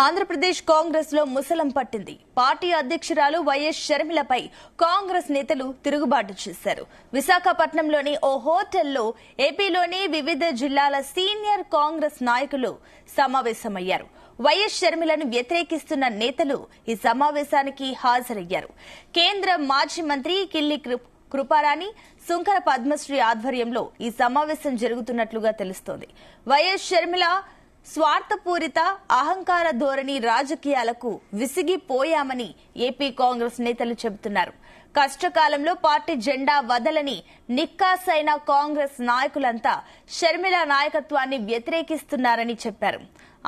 ఆంధ్రప్రదేశ్ కాంగ్రెస్ లో ముసలం పట్టింది. పార్టీ అధ్యక్షురాలు వైఎస్ షర్మిలపై కాంగ్రెస్ నేతలు తిరుగుబాటు చేశారు. విశాఖపట్నంలోని ఓ హోటల్లో ఏపీలోని వివిధ జిల్లాల సీనియర్ కాంగ్రెస్ నాయకులు సమావేశమయ్యారు. వైఎస్ షర్మిలను వ్యతిరేకిస్తున్న నేతలు ఈ సమావేశానికి హాజరయ్యారు. కేంద్ర మాజీ మంత్రి కిల్లి కృపారాణి, సుంకర పద్మశ్రీ ఆధ్వర్యంలో ఈ సమావేశం జరుగుతున్నట్లుగా తెలుస్తోంది. వైఎస్ షర్మిల స్వార్థపూరిత అహంకార ధోరణి రాజకీయాలకు విసిగిపోయామని ఏపీ కాంగ్రెస్ నేతలు చెబుతున్నారు. కష్టకాలంలో పార్టీ జెండా వదలని నిక్కాసైన కాంగ్రెస్ నాయకులంతా షర్మిల నాయకత్వాన్ని వ్యతిరేకిస్తున్నారని చెప్పారు.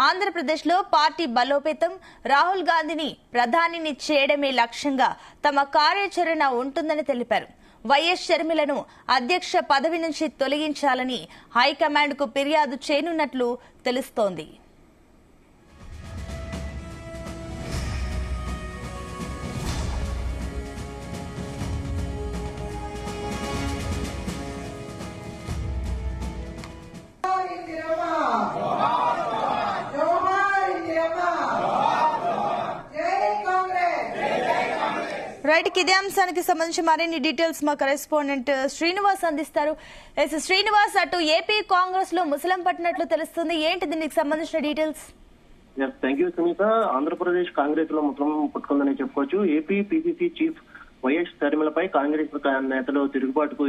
ఆంధ్రప్రదేశ్లో పార్టీ బలోపేతం, రాహుల్ గాంధీని ప్రధానిని చేయడమే లక్ష్యంగా తమ కార్యాచరణ ఉంటుందని తెలిపారు. వైఎస్ షర్మిలను అధ్యక్ష పదవి నుంచి తొలగించాలని హైకమాండ్ కు ఫిర్యాదు చేయనున్నట్లు తెలుస్తోంది. రైట్, ఇదే అంశానికి సంబంధించి మరిన్ని డీటెయిల్స్ మా కరెస్పాండెంట్ శ్రీనివాస్ అందిస్తారు. శ్రీనివాస్, అటు ఏపీ కాంగ్రెస్ లో ముసలం పట్టినట్లు తెలుస్తుంది. ఏంటి దీనికి సంబంధించిన details? Thank you Sunita. Andhra Pradesh Congress లో ముసలం పుట్టుకుందని చెప్పుకోవచ్చు. ఏపీ పిసిసి చీఫ్ వైఎస్ షర్మిలపై కాంగ్రెస్ నేతలు తిరుగుబాటుకు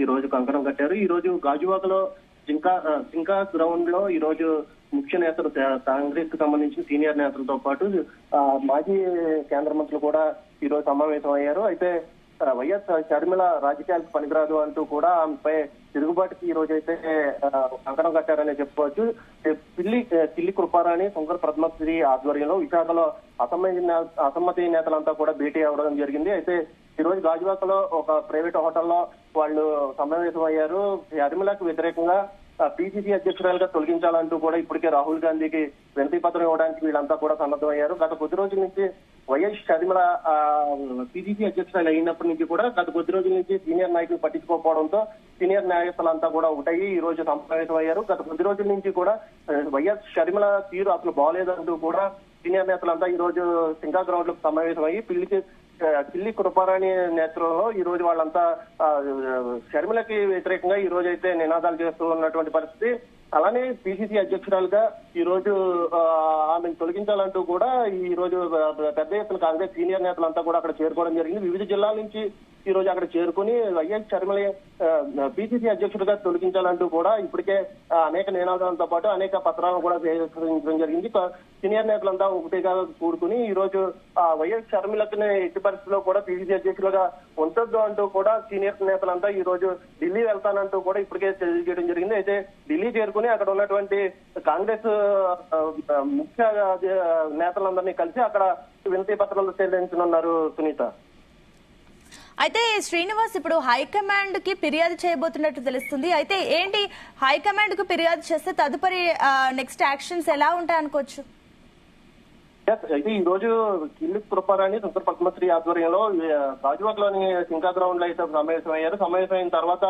ఈ రోజు కంకణం కట్టారు. ఈ రోజు గాజువాకలో జింకా గ్రౌండ్ లో ఈ రోజు ముఖ్య నేతలు, కాంగ్రెస్ కు సంబంధించిన సీనియర్ నేతలతో పాటు మాజీ కేంద్ర మంత్రులు కూడా ఈ రోజు సమావేశం అయ్యారు. అయితే వైఎస్ షర్మిల రాజకీయాలకు పనికిరాదు అంటూ కూడా ఆమెపై తిరుగుబాటుకి ఈ రోజు అయితే కంకణం కట్టారని చెప్పుకోవచ్చు. కిల్లి కృపారాణి, సుంకర పద్మశ్రీ ఆధ్వర్యంలో విశాఖలో అసమ్మతి నేతలంతా కూడా భేటీ అవ్వడం జరిగింది. అయితే ఈ రోజు గాజువాకలో ఒక ప్రైవేట్ హోటల్లో వాళ్ళు సమావేశం అయ్యారు. షర్మిలకు వ్యతిరేకంగా పిసిసి అధ్యక్షురాలుగా తొలగించాలంటూ కూడా ఇప్పటికే రాహుల్ గాంధీకి వినతి పత్రం ఇవ్వడానికి వీళ్ళంతా కూడా సన్నద్ధమయ్యారు. గత కొద్ది రోజుల నుంచి వైఎస్ షర్మిల పిసిసి అధ్యక్షురాలు అయినప్పటి నుంచి కూడా గత కొద్ది రోజుల నుంచి సీనియర్ నాయకులు పట్టించుకోకపోవడంతో సీనియర్ నాయకులంతా కూడా ఒకటయ్యి ఈ రోజు సమావేశం అయ్యారు. గత కొద్ది రోజుల నుంచి కూడా వైఎస్ షర్మిల తీరు అసలు బాగోలేదంటూ కూడా సీనియర్ నేతలంతా ఈ రోజు సింకా గ్రౌండ్ లో సమావేశం అయ్యి కిల్లి కృపారాణి నేతృత్వంలో ఈ రోజు వాళ్ళంతా షర్మిలకి వ్యతిరేకంగా ఈ రోజు అయితే నినాదాలు చేస్తూ ఉన్నటువంటి పరిస్థితి. అలానే పిసిసి అధ్యక్షురాలుగా ఈ రోజు ఆమెను తొలగించాలంటూ కూడా ఈ రోజు పెద్ద ఎత్తున కాంగ్రెస్ సీనియర్ నేతలంతా కూడా అక్కడ చేరుకోవడం జరిగింది. వివిధ జిల్లాల నుంచి ఈ రోజు అక్కడ చేరుకుని వైఎస్ షర్మిల పిసిసి అధ్యక్షుడిగా తొలగించాలంటూ కూడా ఇప్పటికే అనేక నినాదాలతో పాటు అనేక పత్రాలను కూడా సేకరించడం జరిగింది. సీనియర్ నేతలంతా ఒకటిగా కూడుకుని ఈ రోజు వైఎస్ షర్మిలకు ఎట్టి పరిస్థితుల్లో కూడా పిసిసి అధ్యక్షులుగా ఉంచొద్దు అంటూ కూడా సీనియర్ నేతలంతా ఈ రోజు ఢిల్లీ వెళ్తానంటూ కూడా ఇప్పటికే తెలియజేయడం జరిగింది. అయితే ఢిల్లీ చేరుకుని అక్కడ ఉన్నటువంటి కాంగ్రెస్ ముఖ్య నేతలందరినీ కలిసి అక్కడ వినతి పత్రాలు చెల్లించనున్నారు సునీత. అయితే శ్రీనివాస్, ఇప్పుడు హైకమాండ్ కి ఫిర్యాదు చేయబోతున్నట్టు తెలుస్తుంది. అయితే ఏంటి, హైకమాండ్ కు ఫిర్యాదు చేస్తే తదుపరి నెక్స్ట్ యాక్షన్స్ ఎలా ఉంటాయనుకోవచ్చు? అయితే ఈ రోజు కిల్లి కృపారాణి, సుంకర పద్మశ్రీ ఆధ్వర్యంలో గాజువాకలోని సింకా గ్రౌండ్ లో అయితే సమావేశం అయ్యారు. సమావేశం అయిన తర్వాత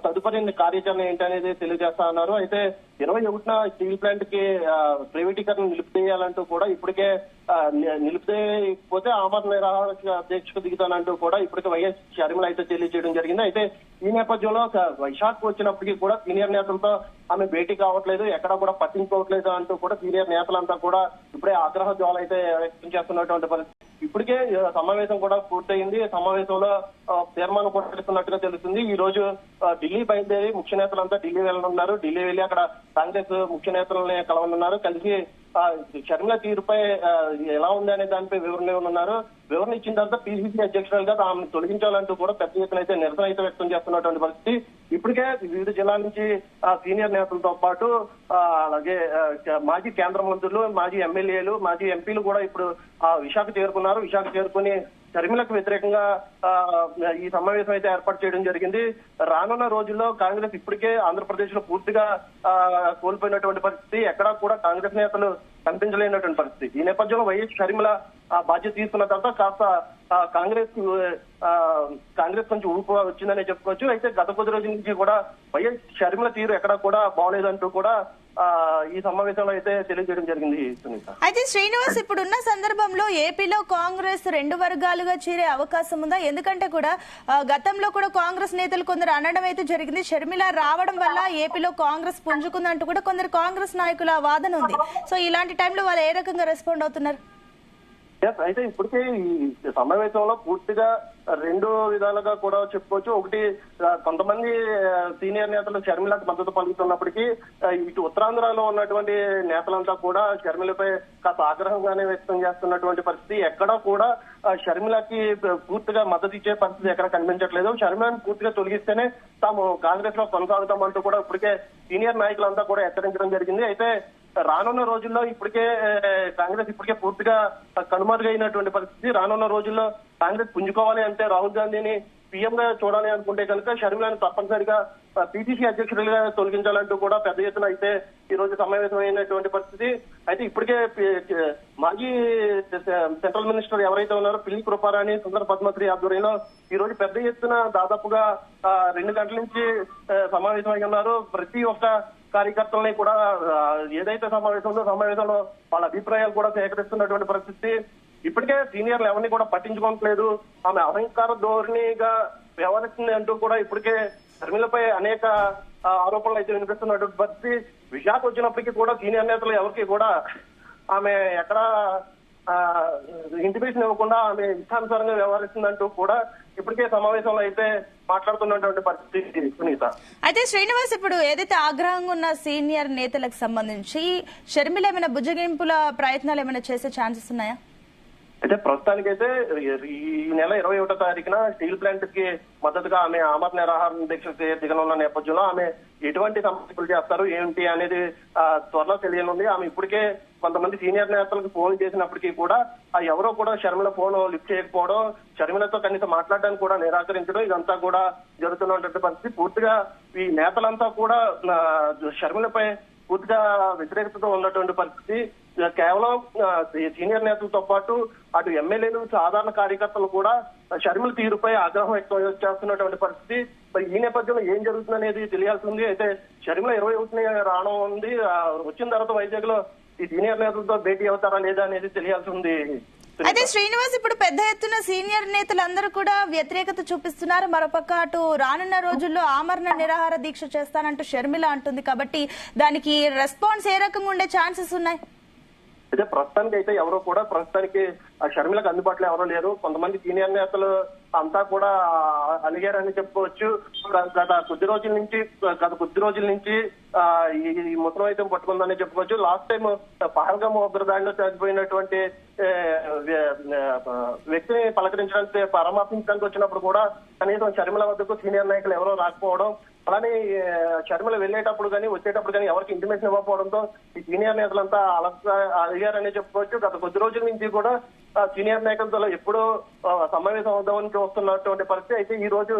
తదుపరి కార్యాచరణ ఏంటనేది తెలియజేస్తా ఉన్నారు. అయితే 21న స్టీల్ ప్లాంట్ కి ప్రైవేటీకరణ నిలిపివేయాలంటూ కూడా ఇప్పటికే నిలిపిపోతే ఆమరణ నిరాహార దీక్షకు దిగుతానంటూ కూడా ఇప్పటికే వైఎస్ షర్మిల అయితే తెలియజేయడం జరిగింది. అయితే ఈ నేపథ్యంలో విశాఖ వచ్చినప్పటికీ కూడా సీనియర్ నేతలతో ఆమె భేటీ కావట్లేదు, ఎక్కడా కూడా పట్టించుకోవట్లేదు అంటూ కూడా సీనియర్ నేతలంతా కూడా ఇప్పుడే ఆగ్రహ జ్వాల అయితే వ్యక్తం చేస్తున్నటువంటి పరిస్థితి. ఇప్పటికే సమావేశం కూడా పూర్తయింది. సమావేశంలో తీర్మానం కూడా చేస్తున్నట్టుగా తెలుస్తుంది. ఈ రోజు ఢిల్లీ బయలుదేరి ముఖ్య నేతలంతా ఢిల్లీ వెళ్ళనున్నారు. ఢిల్లీ వెళ్లి అక్కడ కాంగ్రెస్ ముఖ్య నేతలని కలవనున్నారు. కలిసి షర్మిల తీరుపై ఎలా ఉంది అనే దానిపై వివరణ ఇవ్వనున్నారు. వివరణ ఇచ్చిన తర్వాత పిసిసి అధ్యక్షురాలుగా ఆమెను తొలగించాలంటూ కూడా పెద్ద ఎత్తున అయితే నిరసన అయితే వ్యక్తం చేస్తున్నటువంటి పరిస్థితి. ఇప్పటికే వివిధ జిల్లాల నుంచి సీనియర్ నేతలతో పాటు అలాగే మాజీ కేంద్ర మంత్రులు, మాజీ ఎమ్మెల్యేలు, మాజీ ఎంపీలు కూడా ఇప్పుడు విశాఖ చేరుకున్నారు. విశాఖ చేరుకుని షర్మిలకు వ్యతిరేకంగా ఈ సమావేశం అయితే ఏర్పాటు చేయడం జరిగింది. రానున్న రోజుల్లో కాంగ్రెస్ ఇప్పటికే ఆంధ్రప్రదేశ్ లో పూర్తిగా కోల్పోయినటువంటి పరిస్థితి, ఎక్కడా కూడా కాంగ్రెస్ నేతలు కనిపించలేనటువంటి పరిస్థితి. ఈ నేపథ్యంలో వైఎస్ షర్మిల బాధ్యత తీసుకున్న తర్వాత కాస్త కాంగ్రెస్ నుంచి ఊపు వచ్చిందనే చెప్పుకోవచ్చు. అయితే గత కొద్ది రోజుల నుంచి కూడా వైఎస్ షర్మిల తీరు ఎక్కడా కూడా బాగలేదంటూ కూడా ఈ సమావేశంలో అయితే తెలియజేయడం జరిగింది సునీత. అయితే శ్రీనివాస్, ఇప్పుడున్న సందర్భంలో ఏపీలో కాంగ్రెస్ 2 వర్గాలుగా చేరే అవకాశం ఉందా? ఎందుకంటే కూడా గతంలో కూడా కాంగ్రెస్ నేతలు కొందరు అనడం అయితే జరిగింది, షర్మిల రావడం వల్ల ఏపీలో కాంగ్రెస్ పుంజుకుందంటూ కూడా కొందరు కాంగ్రెస్ నాయకుల వాదన ఉంది. సో ఇలాంటి టైంలో వాళ్ళు ఏ రకంగా రెస్పాండ్ అవుతున్నారు? అయితే ఇప్పటికే ఈ సమావేశంలో పూర్తిగా 2 విధాలుగా కూడా చెప్పుకోవచ్చు. ఒకటి, కొంతమంది సీనియర్ నేతలు షర్మిలకు మద్దతు పలుకుతున్నప్పటికీ ఇటు ఉత్తరాంధ్రలో ఉన్నటువంటి నేతలంతా కూడా షర్మిలపై కాస్త ఆగ్రహంగానే వ్యక్తం చేస్తున్నటువంటి పరిస్థితి. ఎక్కడా కూడా షర్మిలకి పూర్తిగా మద్దతు ఇచ్చే పరిస్థితి ఎక్కడ కనిపించట్లేదు. షర్మిలను పూర్తిగా తొలగిస్తేనే తాము కాంగ్రెస్ లో కొనసాగుతామంటూ కూడా ఇప్పటికే సీనియర్ నాయకులంతా కూడా హెచ్చరించడం జరిగింది. అయితే రానున్న రోజుల్లో కాంగ్రెస్ ఇప్పటికే పూర్తిగా కనుమరుగైనటువంటి పరిస్థితి. రానున్న రోజుల్లో కాంగ్రెస్ పుంజుకోవాలి అంటే రాహుల్ గాంధీని పీఎం గా చూడాలి అనుకుంటే కనుక షర్మిలను తప్పనిసరిగా పిసిసి అధ్యక్షులుగా తొలగించాలంటూ కూడా పెద్ద ఎత్తున అయితే ఈ రోజు సమావేశమైనటువంటి పరిస్థితి. అయితే ఇప్పటికే మాజీ సెంట్రల్ మినిస్టర్ ఎవరైతే ఉన్నారో పిల్లి కృపారాణి, సుందర పద్మశ్రీ ఆధ్వర్యంలో ఈ రోజు పెద్ద ఎత్తున దాదాపుగా 2 గంటల నుంచి సమావేశమై ఉన్నారు. ప్రతి ఒక్క కార్యకర్తలని కూడా ఏదైతే సమావేశంలో వాళ్ళ అభిప్రాయాలు కూడా సేకరిస్తున్నటువంటి పరిస్థితి. ఇప్పటికే సీనియర్లు ఎవరిని కూడా పట్టించుకోవట్లేదు, ఆమె అహంకార ధోరణిగా వ్యవహరిస్తుంది అంటూ కూడా ఇప్పటికే షర్మిలపై అనేక ఆరోపణలు అయితే వినిపిస్తున్నటువంటి పరిస్థితి. విశాఖ వచ్చినప్పటికీ కూడా సీనియర్ నేతలు ఎవరికి కూడా ఆమె ఎక్కడ ఇంటిమేషన్ ఇవ్వకుండా ఆమె ఇష్టానుసారంగా వ్యవహరిస్తుందంటూ కూడా ఇప్పటికే సమావేశంలో అయితే మాట్లాడుతున్నటువంటి పరిస్థితి సునీత. అయితే శ్రీనివాస్, ఇప్పుడు ఏదైతే ఆగ్రహంగా ఉన్న సీనియర్ నేతలకు సంబంధించి షర్మిల ఏమైనా బుజ్జగింపుల ప్రయత్నాలు ఏమైనా చేసే ఛాన్సెస్ ఉన్నాయా? అయితే ప్రస్తుతానికైతే ఈ నెల 21వ తారీఖున స్టీల్ ప్లాంట్ కి మద్దతుగా ఆమె ఆమరణ నిరాహార దీక్ష దిగనున్న నేపథ్యంలో ఆమె ఎటువంటి సమస్యలు చేస్తారు ఏంటి అనేది త్వరలో తెలియనుంది. ఆమె ఇప్పటికే కొంతమంది సీనియర్ నేతలకు ఫోన్ చేసినప్పటికీ కూడా ఎవరో కూడా షర్మిల ఫోన్ లిఫ్ట్ చేయకపోవడం, షర్మిలతో కనీసం మాట్లాడడానికి కూడా నిరాకరించడం, ఇదంతా కూడా జరుగుతున్నటువంటి పరిస్థితి. పూర్తిగా ఈ నేతలంతా కూడా షర్మిలపై పూర్తిగా వ్యతిరేకతతో ఉన్నటువంటి పరిస్థితి. కేవలం సీనియర్ నేతలతో పాటు అటు ఎమ్మెల్యేలు, సాధారణ కార్యకర్తలు కూడా షర్మిల తీరుపై ఆగ్రహం వ్యక్తం చేస్తున్నటువంటి పరిస్థితి. మరి ఈ నేపథ్యంలో ఏం జరుగుతుందనేది తెలియాల్సి ఉంది. అయితే షర్మిల 21న రావడం ఉంది. వచ్చిన తర్వాత వైజాగ్ లో ఈ సీనియర్ నేతలతో భేటీ అవుతారా లేదా అనేది తెలియాల్సి ఉంది. అయితే శ్రీనివాస్, ఇప్పుడు పెద్ద ఎత్తున సీనియర్ నేతలందరూ కూడా వ్యతిరేకత చూపిస్తున్నారు. మరోపక్క అటు రానున్న రోజుల్లో ఆమరణ నిరాహార దీక్ష చేస్తానంటూ షర్మిల అంటుంది. కాబట్టి దానికి రెస్పాన్స్ ఏ రకంగా ఉండే ఛాన్సెస్ ఉన్నాయి? అయితే ప్రస్తుతానికి అయితే ఎవరో కూడా షర్మిలకు అందుబాటులో ఎవరో లేరు. కొంతమంది సీనియర్ నేతలు అంతా కూడా అలిగారని చెప్పుకోవచ్చు. గత కొద్ది రోజుల నుంచి ఈ ముసలం అయితే పట్టుకుందని చెప్పుకోవచ్చు. లాస్ట్ టైం పహల్గామ్ ఉగ్రదాడిలో చనిపోయినటువంటి వ్యక్తిని పలకరించడానికి పరామర్శించడానికి వచ్చినప్పుడు కూడా కనీసం షర్మిల వద్దకు సీనియర్ నాయకులు ఎవరో రాకపోవడం, అలానే షర్మిల వెళ్లేటప్పుడు కానీ వచ్చేటప్పుడు కానీ ఎవరికి ఇంటిమేషన్ ఇవ్వకపోవడంతో ఈ సీనియర్ నేతలంతా అడిగారని చెప్పుకోవచ్చు. గత కొద్ది రోజుల నుంచి కూడా సీనియర్ నాయకులతో ఎప్పుడో సమావేశం అవుదామని చూస్తున్నటువంటి పరిస్థితి. అయితే ఈ రోజు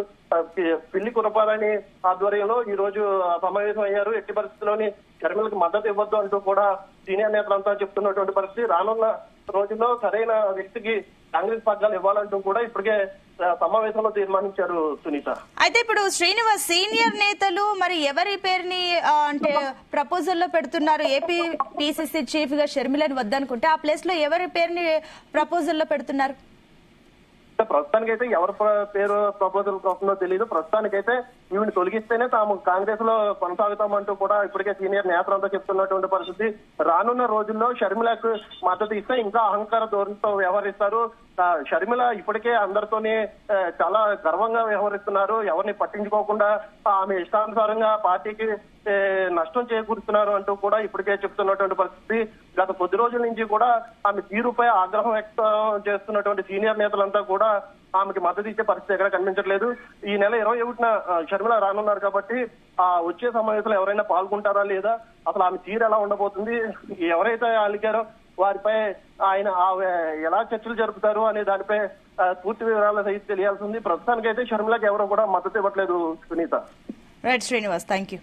పిల్లి కురపాలని ఆధ్వర్యంలో ఈ రోజు సమావేశం అయ్యారు. ఎట్టి పరిస్థితుల్లోని షర్మిలకు మద్దతు ఇవ్వద్దు అంటూ కూడా సీనియర్ నేతలంతా చెప్తున్నటువంటి పరిస్థితి. రానున్న రోజుల్లో సరైన వ్యక్తికి కాంగ్రెస్ పగ్గాలు ఇవ్వాలంటూ కూడా ఇప్పటికే సమావేశంలో తీర్మానించారు సునీత. అయితే ఇప్పుడు శ్రీనివాస్, సీనియర్ నేతలు మరి ఎవరి పేరుని అంటే ప్రపోజల్ లో పెడుతున్నారు? ఏపీ పిసిసి చీఫ్ గా షర్మిలని వద్దనుకుంటే ఆ ప్లేస్ లో ఎవరి పేరుని ప్రపోజల్ లో పెడుతున్నారు? ప్రస్తుతానికైతే ఎవరి పేరు ప్రపోజల్ వస్తుందో తెలియదు. ప్రస్తుతానికైతే ఈవిని తొలగిస్తేనే తాము కాంగ్రెస్ లో కొనసాగుతామంటూ కూడా ఇప్పటికే సీనియర్ నేతలంతా చెప్తున్నటువంటి పరిస్థితి. రానున్న రోజుల్లో షర్మిలకు మద్దతు ఇస్తే ఇంకా అహంకార ధోరణితో వ్యవహరిస్తారు. షర్మిల ఇప్పటికే అందరితోనే చాలా గర్వంగా వ్యవహరిస్తున్నారు. ఎవరిని పట్టించుకోకుండా ఆమె ఇష్టానుసారంగా పార్టీకి నష్టం చేకూరుతున్నారు అంటూ కూడా ఇప్పటికే చెప్తున్నటువంటి పరిస్థితి. గత కొద్ది రోజుల నుంచి కూడా ఆమె తీరుపై ఆగ్రహం వ్యక్తం చేస్తున్నటువంటి సీనియర్ నేతలంతా కూడా ఆమెకి మద్దతు ఇచ్చే పరిస్థితి ఎక్కడ కనిపించట్లేదు. ఈ నెల 21న షర్మిల రానున్నారు కాబట్టి ఆ వచ్చే సమావేశంలో ఎవరైనా పాల్గొంటారా లేదా, అసలు ఆమె తీరు ఎలా ఉండబోతుంది, ఎవరైతే అలిగారో వారిపై ఆయన ఎలా చర్చలు జరుపుతారు అనే దానిపై పూర్తి వివరాలు సైతం తెలియాల్సి ఉంది. ప్రస్తుతానికైతే షర్మిలకి ఎవరు కూడా మద్దతు ఇవ్వట్లేదు Sunitha. Right Srinivas, thank you.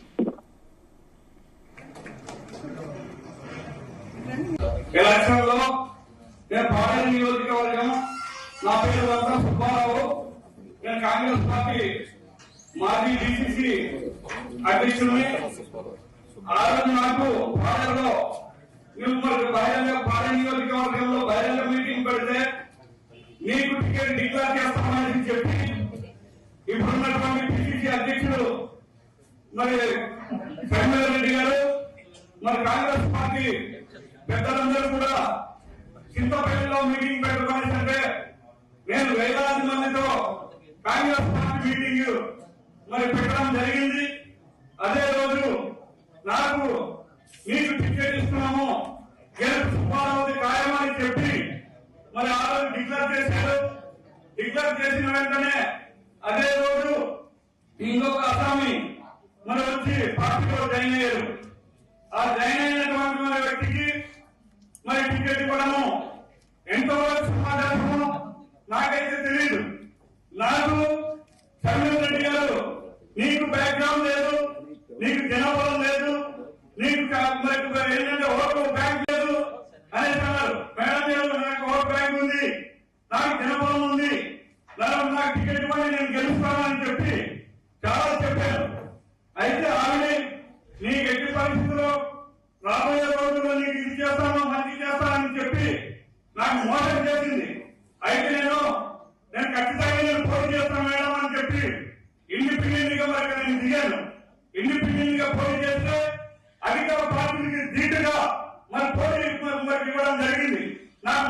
ఎలక్షన్లో నేను పాడేరు నియోజకవర్గం, నా పేరు సుబ్బారావు, నేను కాంగ్రెస్ పార్టీ మాజీ డిసిసి అధ్యక్షుడిని. ఆ రోజు నాకు పాడలో మిమ్మల్ని బహిరంగ పాడ నియోజకవర్గంలో బహిరంగ మీటింగ్ పెడితే నీకు టికెట్ డిక్లేర్ చేస్తామని చెప్పి ఇప్పుడున్నటువంటి పిసిసి అధ్యక్షుడు మరి రెడ్డి గారు మరి కాంగ్రెస్ పార్టీ పెద్దలందరూ కూడా చింతపల్లిలో మీటింగ్ పెట్టుకోవాలి అంటే నేను వేలాది మందితో కాంగ్రెస్ పార్టీ మీటింగ్ మరి పెట్టడం జరిగింది. అదే రోజు నాకు మీకు టికెట్ ఇస్తున్నాము గెలుపు సుబ్బారావుది ఖాయమని చెప్పి మరి ఆ రోజు డిక్లేర్ చేశారు. డిక్లేర్ చేసిన వెంటనే అదే రోజు ఇంకొక అస్సామి మరి వచ్చి పార్టీలో జాయిన్ అయ్యారు. ఆ జాయిన్ అయినటువంటి మన వ్యక్తికి మరి టికెట్ ఇవ్వడము ఎంతవరకు సమాచారము నాకైతే తెలియదు. నాకు చంద్రబాబు రెడ్డి గారు నీకు బ్యాక్గ్రౌండ్ లేదు, నీకు జనబలం లేదు, నీకు మరి ఏంటంటే ఓటు బ్యాంక్ లేదు అనేసి అన్నారు. మేడం గారు నాకు ఓటు బ్యాంక్ ఉంది, నాకు జనబలం ఉంది, నాకు టికెట్ ఇవ్వండి నేను గెలుస్తానని చెప్పి చాలా చెప్పాను. అయితే ఆవిడ నీకు ఎట్టి పరిస్థితుల్లో రాబోయే రోజుల్లో నీకు ఇది చేస్తాను మంచి చేస్తానని చెప్పి నాకు మోసం చేసింది. అయితే నేను ఖచ్చితంగా నేను పోటీ చేస్తాను మేడం అని చెప్పి ఇండిపెండెంట్ గా మరి నేను దిగాను. ఇండిపెండెంట్ గా పోటీ చేస్తే అధికార పార్టీకి ధీటుగా మరి పోటీ మరి ఇవ్వడం జరిగింది. నాకు